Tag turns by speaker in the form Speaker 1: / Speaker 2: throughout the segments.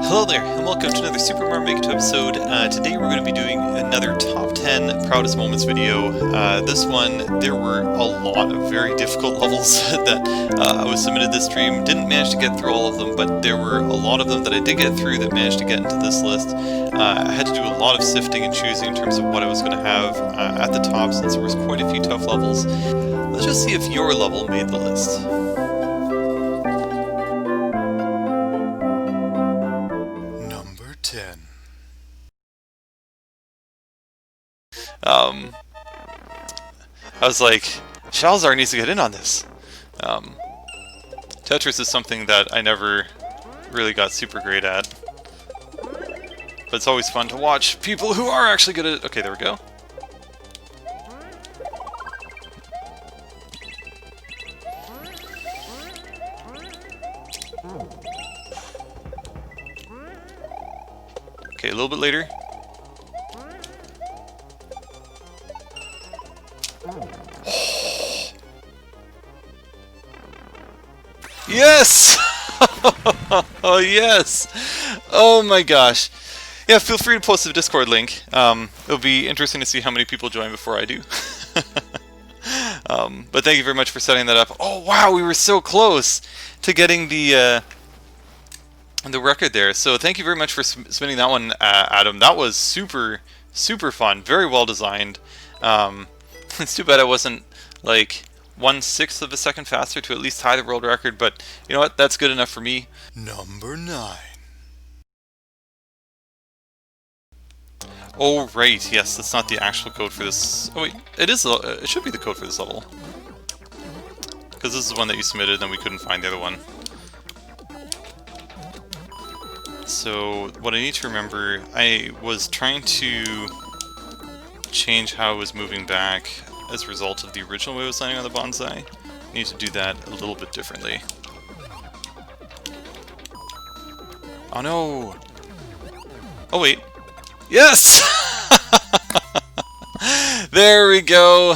Speaker 1: Hello there, and welcome to another Super Mario Maker 2 episode. Today we're going to be doing another Top 10 Proudest Moments video. This one, there were a lot of very difficult levels that I was submitted this stream. Didn't manage to get through all of them, but there were a lot of them that I did get through that managed to get into this list. I had to do a lot of sifting and choosing in terms of what I was going to have at the top, since there was quite a few tough levels. Let's just see if your level made the list. I was like, Shalazar needs to get in on this. Tetris is something that I never really got super great at. But it's always fun to watch people who are actually good at it. Okay, there we go. Okay, a little bit later. Yes! Oh, yes! Oh my gosh. Yeah, feel free to post the Discord link. It'll be interesting to see how many people join before I do. But thank you very much for setting that up. Oh wow, we were so close to getting the record there. So thank you very much for submitting that one, Adam. That was super, super fun. Very well designed. It's too bad I wasn't like 1/6 of a second faster to at least tie the world record, but you know what? That's good enough for me. Number 9. Oh right, yes, that's not the actual code for this. Oh wait, it is. It should be the code for this level, because this is the one that you submitted, and we couldn't find the other one. So what I need to remember, I was trying to change how I was moving back as a result of the original way I was landing on the bonsai. I need to do that a little bit differently. Oh no! Oh wait. Yes! There we go!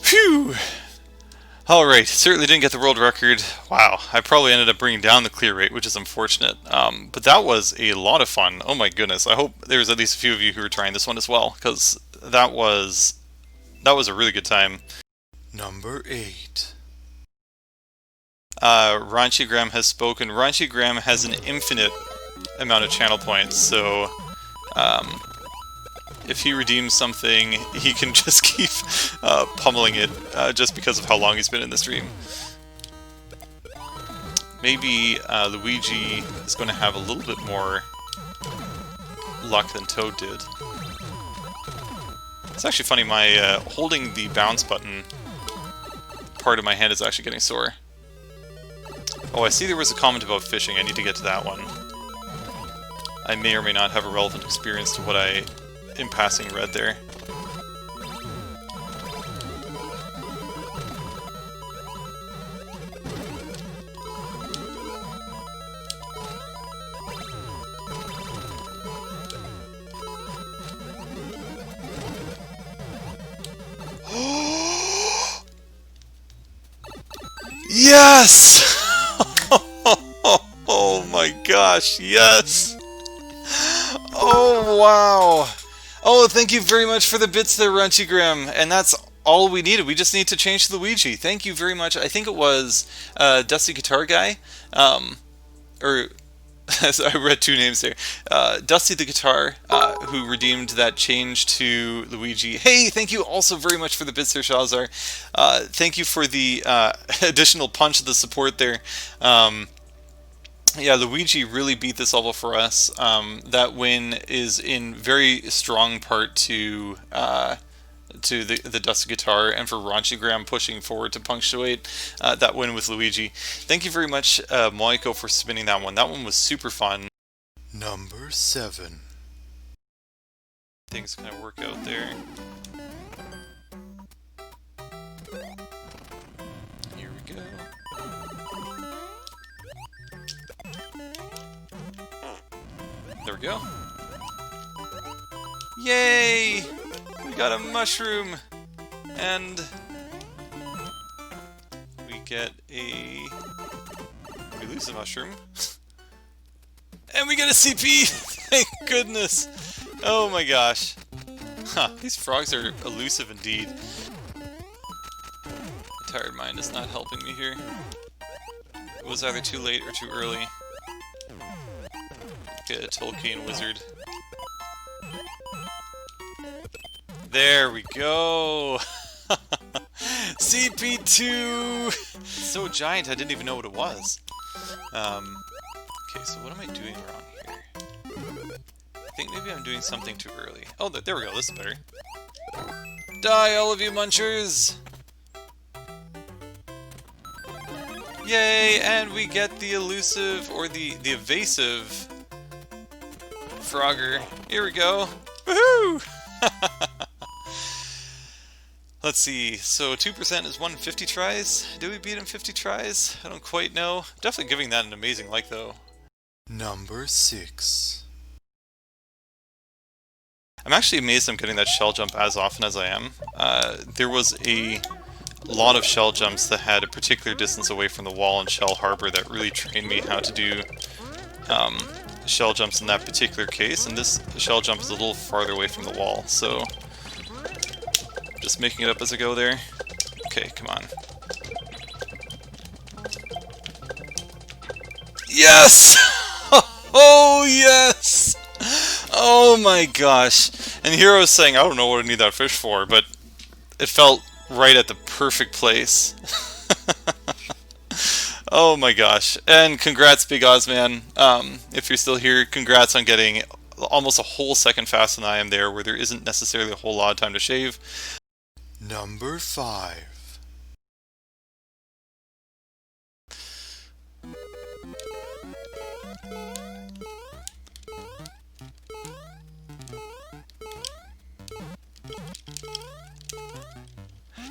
Speaker 1: Phew! Alright, certainly didn't get the world record. Wow, I probably ended up bringing down the clear rate, which is unfortunate. But that was a lot of fun. Oh my goodness, I hope there's at least a few of you who are trying this one as well, because that was a really good time. Number 8. Ronchigram has spoken. Ronchigram has an infinite amount of channel points, so if he redeems something, he can just keep pummeling it just because of how long he's been in the stream. Maybe Luigi is going to have a little bit more luck than Toad did. It's actually funny, my holding the bounce button part of my hand is actually getting sore. Oh, I see there was a comment about fishing. I need to get to that one. I may or may not have a relevant experience to what I, in passing, read there. Yes! Oh my gosh, yes! Oh wow! Oh, thank you very much for the bits there, Ronchigram. And that's all we needed. We just need to change to Luigi. Thank you very much. I think it was Dusty Guitar Guy. Or I read two names there. Dusty the Guitar, who redeemed that change to Luigi. Hey, thank you also very much for the bits there, Shalazar. Thank you for the additional punch of the support there. Yeah, Luigi really beat this level for us. That win is in very strong part to the Dusty Guitar, and for Ronchigram pushing forward to punctuate that win with Luigi. Thank you very much, Moyako, for spinning that one. That one was super fun. Number 7. Things kind of work out there. Here we go. There we go. Yay! We got a mushroom! And we get a... Did we elusive mushroom. And we get a CP! Thank goodness! Oh my gosh. Huh, these frogs are elusive indeed. My tired mind is not helping me here. It was either too late or too early. Get a Tolkien wizard. There we go! CP2! It's so giant I didn't even know what it was. Okay, so what am I doing wrong here? I think maybe I'm doing something too early. Oh, there we go, this is better. Die, all of you munchers! Yay, and we get the elusive, or the evasive Frogger. Here we go! Woohoo! Let's see, so 2% is 1 in 50 tries? Did we beat him 50 tries? I don't quite know. Definitely giving that an amazing like, though. Number 6. I'm actually amazed I'm getting that shell jump as often as I am. There was a lot of shell jumps that had a particular distance away from the wall in Shell Harbor that really trained me how to do shell jumps in that particular case, and this shell jump is a little farther away from the wall, so just making it up as I go there. Okay, come on. Yes! Oh, yes! Oh my gosh. And here I was saying, I don't know what I need that fish for, but it felt right at the perfect place. Oh my gosh. And congrats, Big Ozman. If you're still here, congrats on getting almost a whole second faster than I am there, where there isn't necessarily a whole lot of time to shave. Number 5.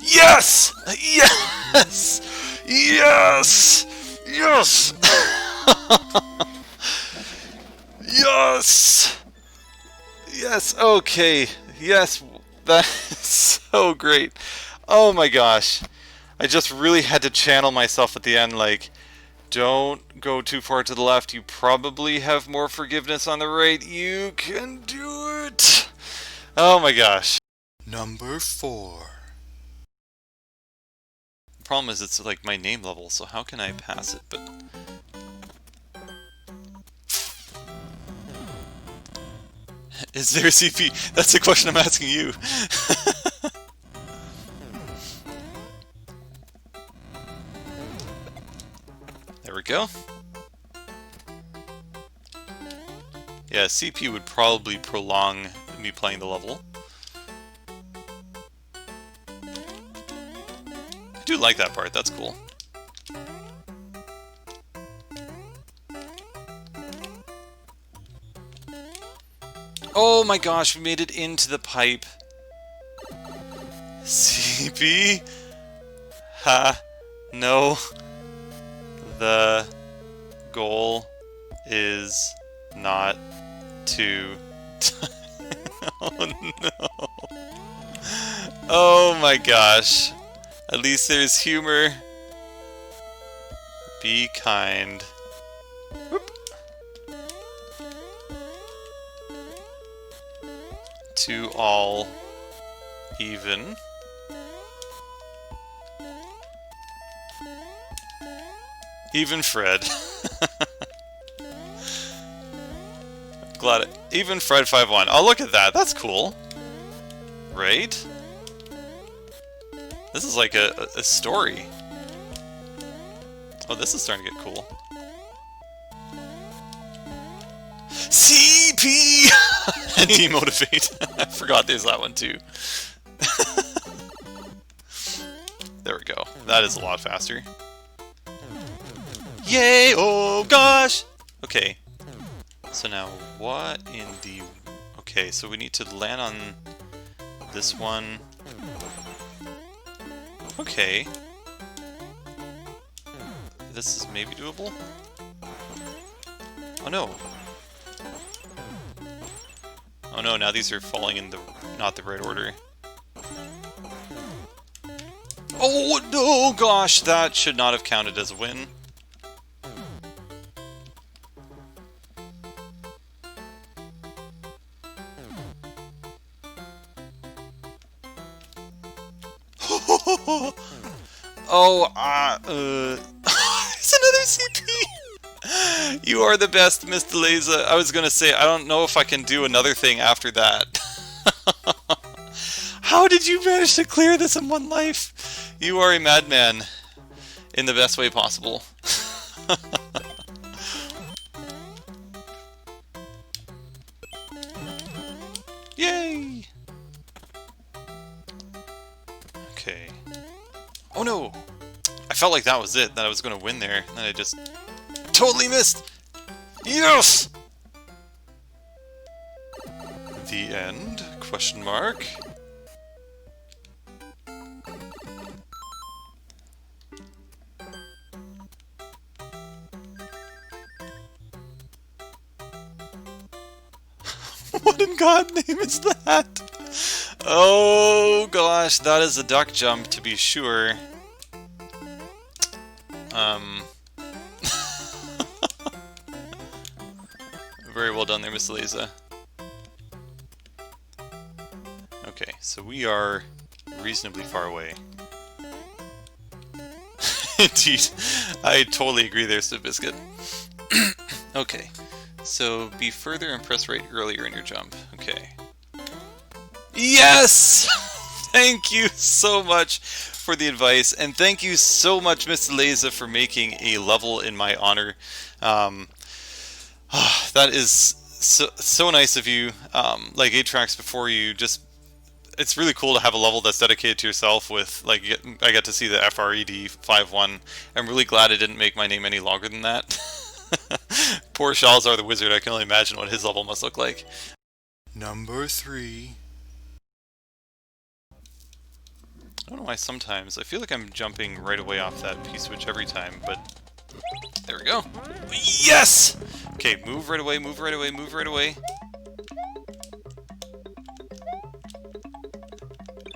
Speaker 1: Yes! Yes! Yes! Yes! Yes! Yes, okay. Yes, that is so great. Oh my gosh. I just really had to channel myself at the end, like, don't go too far to the left. You probably have more forgiveness on the right. You can do it! Oh my gosh. Number 4. The problem is it's like my name level, so how can I pass it? But is there a CP? That's the question I'm asking you. There we go. Yeah, CP would probably prolong me playing the level. I do like that part, that's cool. Oh my gosh, we made it into the pipe. CP? Ha. No. The goal is not to... Oh no. Oh my gosh. At least there's humor. Be kind. Whoop. To all even. Even Fred. Glad it. Even Fred 5-1. Oh, look at that. That's cool. Right? This is like a story. Oh, this is starting to get cool. CP! And demotivate. I forgot there's that one too. There we go. That is a lot faster. Yay! Oh gosh! Okay. So now, what in the... Okay, so we need to land on this one. Okay. This is maybe doable? Oh no. Oh no, now these are falling in the... not the right order. Oh no, gosh! That should not have counted as a win. Oh, it's another CP! You are the best, MisterLeser. I was gonna say, I don't know if I can do another thing after that. How did you manage to clear this in one life? You are a madman. In the best way possible. Yay! Okay. Oh no! I felt like that was it, that I was gonna win there, and then I just totally missed! Yes! The end? Question mark. What in God's name is that? Oh gosh, that is a duck jump to be sure. Very well done there, MisterLeser. Okay, so we are reasonably far away. Indeed, I totally agree there, stiffbizkit. Okay, so be further and press right earlier in your jump. Okay. Yes! Thank you so much for the advice, and thank you so much, MisterLeser, for making a level in my honor. That is so nice of you. Like Atrax before you, just it's really cool to have a level that's dedicated to yourself with, like, I get to see the FRED 5-1. I'm really glad I didn't make my name any longer than that. Poor Shalazar the Wizard, I can only imagine what his level must look like. Number 3. I don't know why sometimes, I feel like I'm jumping right away off that P-switch every time, but there we go. Yes! Okay, move right away, move right away, move right away.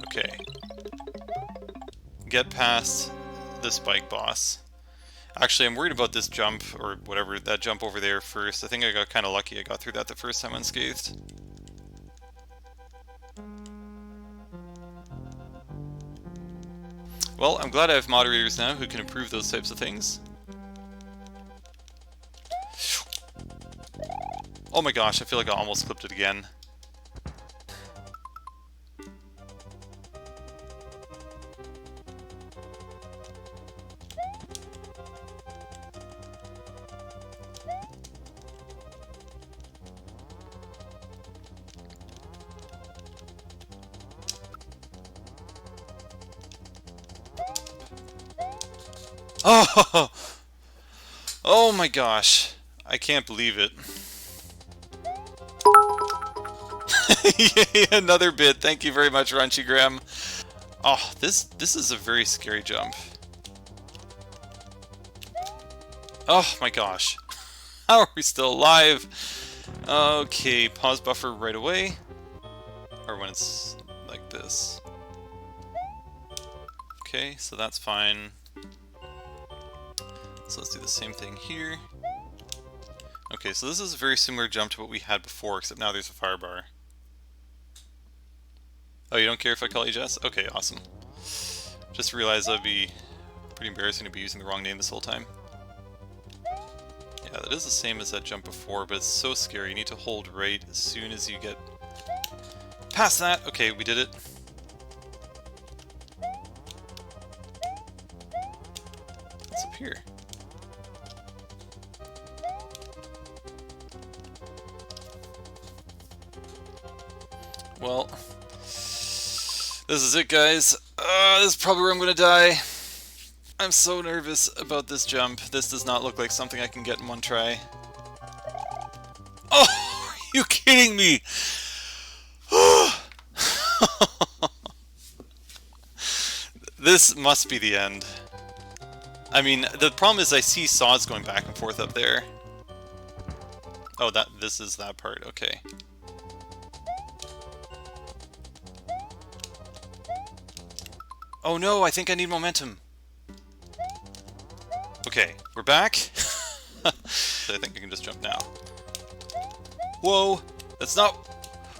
Speaker 1: Okay. Get past the spike boss. Actually, I'm worried about this jump, or whatever, that jump over there first. I think I got kind of lucky I got through that the first time unscathed. Well, I'm glad I have moderators now who can improve those types of things. Oh my gosh, I feel like I almost clipped it again. Oh! Oh my gosh. I can't believe it. Yay, another bit. Thank you very much, Ronchigram. Oh, this is a very scary jump. Oh my gosh. How are we still alive? Okay, pause buffer right away. Or when it's like this. Okay, so that's fine. So let's do the same thing here. Okay, so this is a very similar jump to what we had before, except now there's a fire bar. Oh, you don't care if I call you Jess? Okay, awesome. Just realized that'd be pretty embarrassing to be using the wrong name this whole time. Yeah, that is the same as that jump before, but it's so scary. You need to hold right as soon as you get past that. Okay, we did it. What's up here? Well, this is it, guys. This is probably where I'm gonna die. I'm so nervous about this jump. This does not look like something I can get in one try. Oh, are you kidding me? This must be the end. I mean, the problem is I see saws going back and forth up there. Oh, this is that part. Okay. Oh no, I think I need momentum. Okay, we're back. I think I can just jump now. Whoa, that's not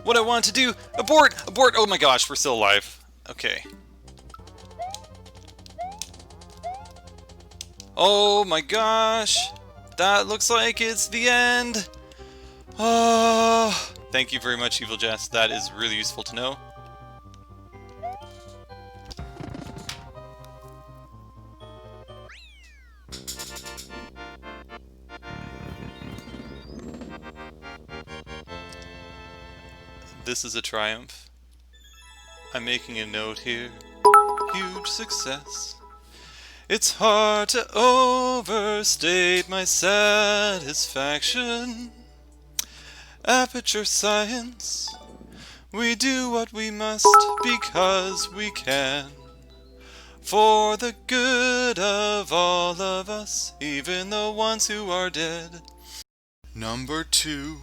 Speaker 1: what I wanted to do. Abort! Abort! Oh my gosh, we're still alive. Okay. Oh my gosh! That looks like it's the end! Oh, thank you very much, EvilJesse. That is really useful to know. This is a triumph. I'm making a note here. Huge success. It's hard to overstate my satisfaction. Aperture science. We do what we must because we can. For the good of all of us, even the ones who are dead. Number 2.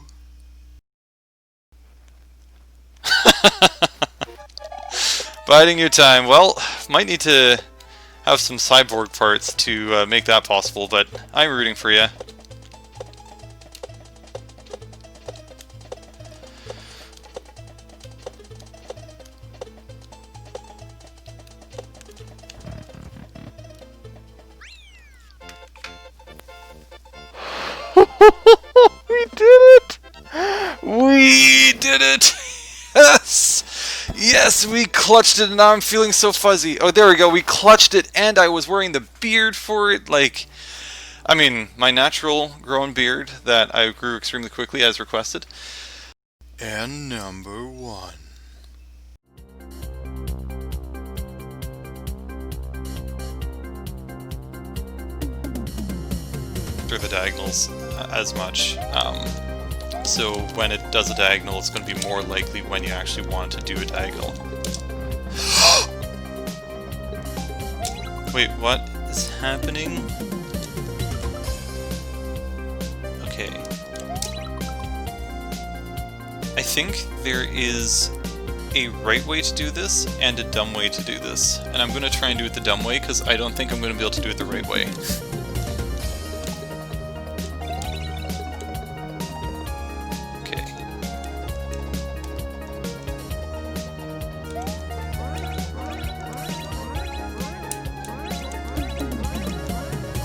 Speaker 1: Biding your time. Well, might need to have some cyborg parts to make that possible, but I'm rooting for you. We did it! We did it! Yes! Yes, we clutched it, and now I'm feeling so fuzzy. Oh, there we go. We clutched it, and I was wearing the beard for it. Like, I mean, my natural grown beard that I grew extremely quickly as requested. And number 1. For the diagonals as much. So when it does a diagonal, it's going to be more likely when you actually want to do a diagonal. Wait, what is happening? Okay. I think there is a right way to do this and a dumb way to do this. And I'm going to try and do it the dumb way because I don't think I'm going to be able to do it the right way.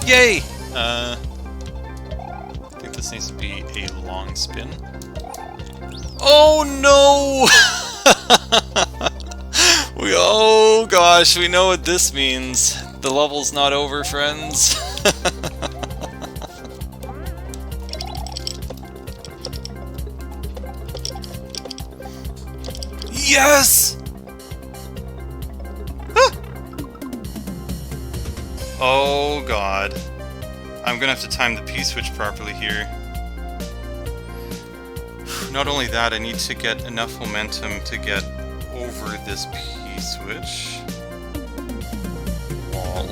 Speaker 1: Yay! I think this needs to be a long spin. Oh no! Oh gosh, we know what this means. The level's not over, friends. Yes! Oh god. I'm gonna have to time the P-switch properly here. Not only that, I need to get enough momentum to get over this P-switch wall.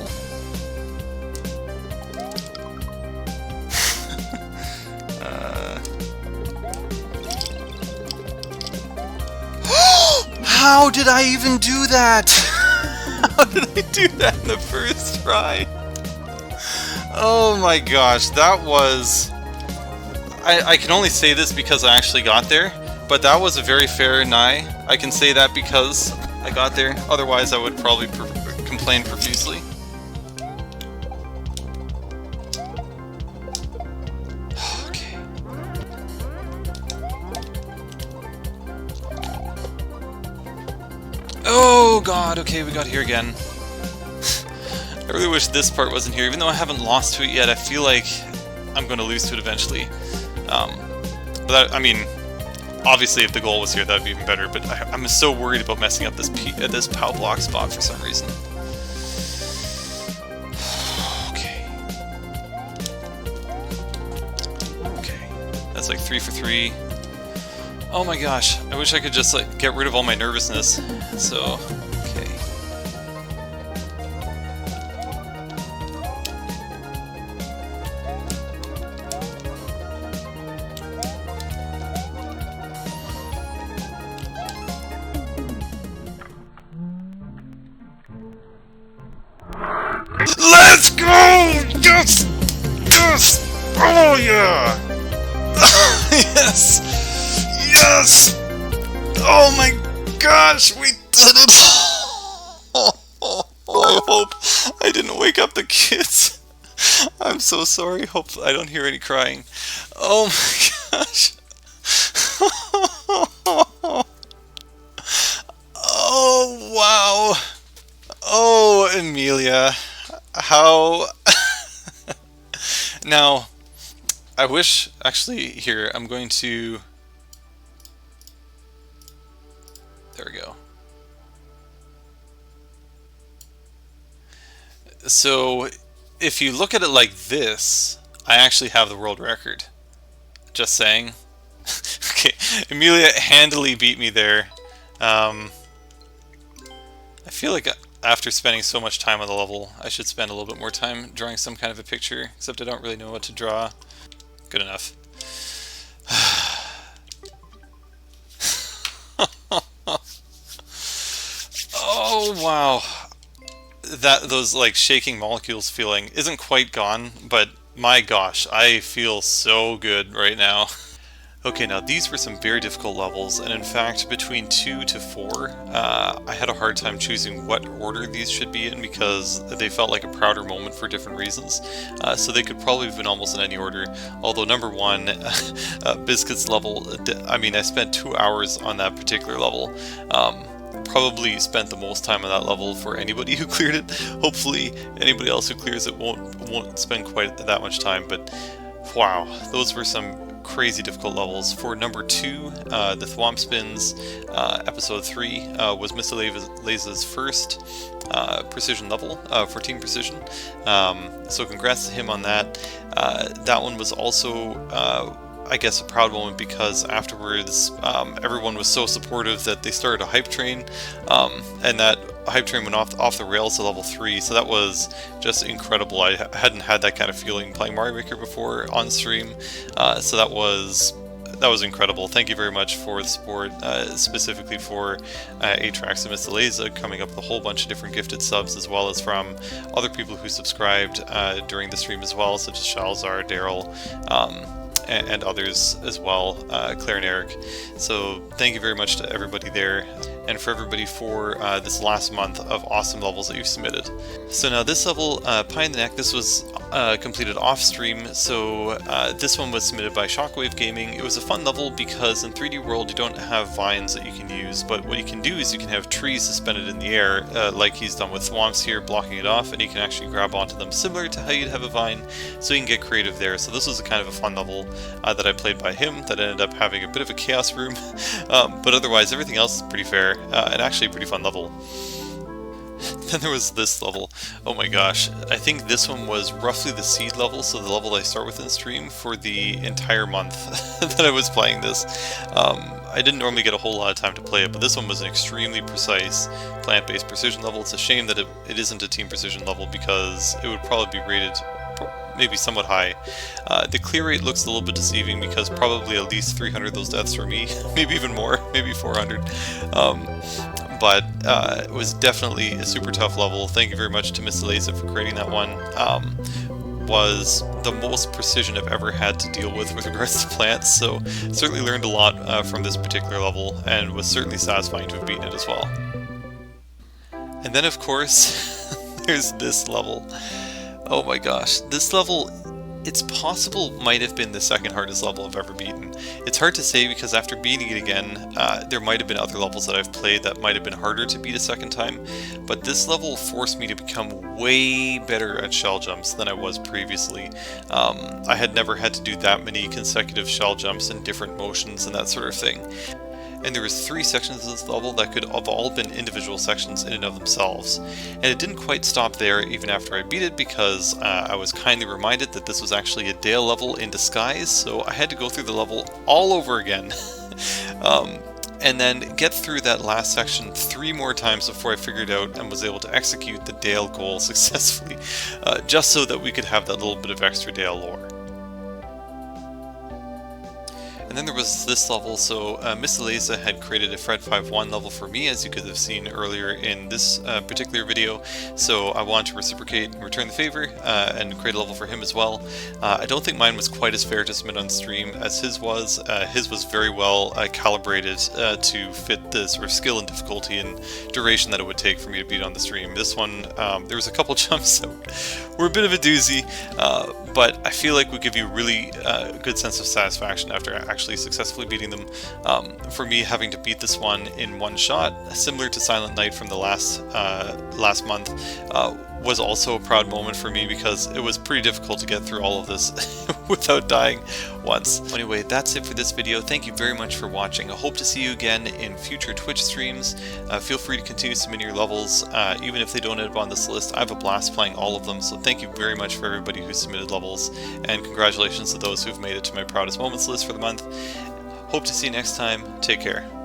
Speaker 1: How did I even do that? How did I do that in the first try? Oh my gosh, that was... I can only say this because I actually got there, but that was a very fair nigh. I can say that because I got there, otherwise I would probably complain profusely. Okay. Oh god, okay, we got here again. I really wish this part wasn't here, even though I haven't lost to it yet. I feel like I'm going to lose to it eventually. But that, I mean, obviously if the goal was here, that would be even better, but I'm so worried about messing up this this POW block spot for some reason. Okay. Okay. That's like 3 for 3. Oh my gosh, I wish I could just like get rid of all my nervousness. So, okay. Let's go! Yes! Yes! Oh yeah! Yes! Yes! Oh my gosh, we did it! I hope I didn't wake up the kids. I'm so sorry. Hope I don't hear any crying. Oh my gosh. Oh wow. Oh, Amelia. How... Now, I wish... Actually, here, I'm going to... There we go. So, if you look at it like this, I actually have the world record. Just saying. Okay, Amelia handily beat me there. I feel like after spending so much time on the level, I should spend a little bit more time drawing some kind of a picture, except I don't really know what to draw. Good enough. Oh, wow. Those like shaking molecules feeling isn't quite gone, but my gosh, I feel so good right now. Okay, now these were some very difficult levels, and in fact, between 2 to 4, I had a hard time choosing what order these should be in because they felt like a prouder moment for different reasons. So they could probably have been almost in any order. Although number 1, Biscuit's level, I mean, I spent 2 hours on that particular level. Probably spent the most time on that level for anybody who cleared it. Hopefully, anybody else who clears it won't spend quite that much time. But wow, those were some crazy difficult levels. For number 2, the Thwomp Spins, episode 3 was MisterLeser's first precision level, 14 precision. So congrats to him on that. That one was also I guess a proud moment because afterwards everyone was so supportive that they started a hype train, and that hype train went off the rails to level 3, so that was just incredible. I hadn't had that kind of feeling playing Mario Maker before on stream, so that was incredible. Thank you very much for the support, specifically for Atrax and MisterLeser, coming up with a whole bunch of different gifted subs, as well as from other people who subscribed during the stream as well, such as Shalazar, Darrel, and others as well, Clerineric. So thank you very much to everybody there, and for everybody for this last month of awesome levels that you've submitted. So now this level, Pie in the Neck, this was completed off stream, so this one was submitted by Shockwave Gaming. It was a fun level because in 3D World you don't have vines that you can use, but what you can do is you can have trees suspended in the air, like he's done with Thwomps here, blocking it off, and you can actually grab onto them, similar to how you'd have a vine, so you can get creative there. So this was a kind of a fun level that I played by him that ended up having a bit of a chaos room, but otherwise everything else is pretty fair, and actually a pretty fun level. Then there was this level. Oh my gosh, I think this one was roughly the seed level, so the level I start with in stream for the entire month that I was playing this. I didn't normally get a whole lot of time to play it, but this one was an extremely precise plant-based precision level. It's a shame that it isn't a team precision level because it would probably be rated maybe somewhat high. The clear rate looks a little bit deceiving because probably at least 300 of those deaths were me, maybe even more, maybe 400. But it was definitely a super tough level. Thank you very much to MisterLeser for creating that one. Was the most precision I've ever had to deal with regards to plants, so certainly learned a lot from this particular level, and was certainly satisfying to have beaten it as well. And then of course, there's this level. Oh my gosh, this level, it's possible might have been the second hardest level I've ever beaten. It's hard to say because after beating it again, there might have been other levels that I've played that might have been harder to beat a second time, but this level forced me to become way better at shell jumps than I was previously. I had never had to do that many consecutive shell jumps in different motions and that sort of thing. And there was 3 sections of this level that could have all been individual sections in and of themselves. And it didn't quite stop there even after I beat it because I was kindly reminded that this was actually a Dale level in disguise, so I had to go through the level all over again. And then get through that last section 3 more times before I figured out and was able to execute the Dale goal successfully, just so that we could have that little bit of extra Dale lore. And then there was this level, so MisterLeser had created a Fred 5-1 level for me, as you could have seen earlier in this particular video, so I wanted to reciprocate and return the favor and create a level for him as well. I don't think mine was quite as fair to submit on stream as his was. His was very well calibrated to fit the sort of skill and difficulty and duration that it would take for me to beat on the stream. This one, there was a couple jumps that were a bit of a doozy, but I feel like would give you a really good sense of satisfaction after actually successfully beating them. For me, having to beat this one in one shot, similar to Silent Night from the last month, was also a proud moment for me because it was pretty difficult to get through all of this without dying once. Anyway, that's it for this video. Thank you very much for watching. I hope to see you again in future Twitch streams. Feel free to continue submitting your levels, even if they don't end up on this list. I have a blast playing all of them, so thank you very much for everybody who submitted levels, and congratulations to those who've made it to my proudest moments list for the month. Hope to see you next time. Take care.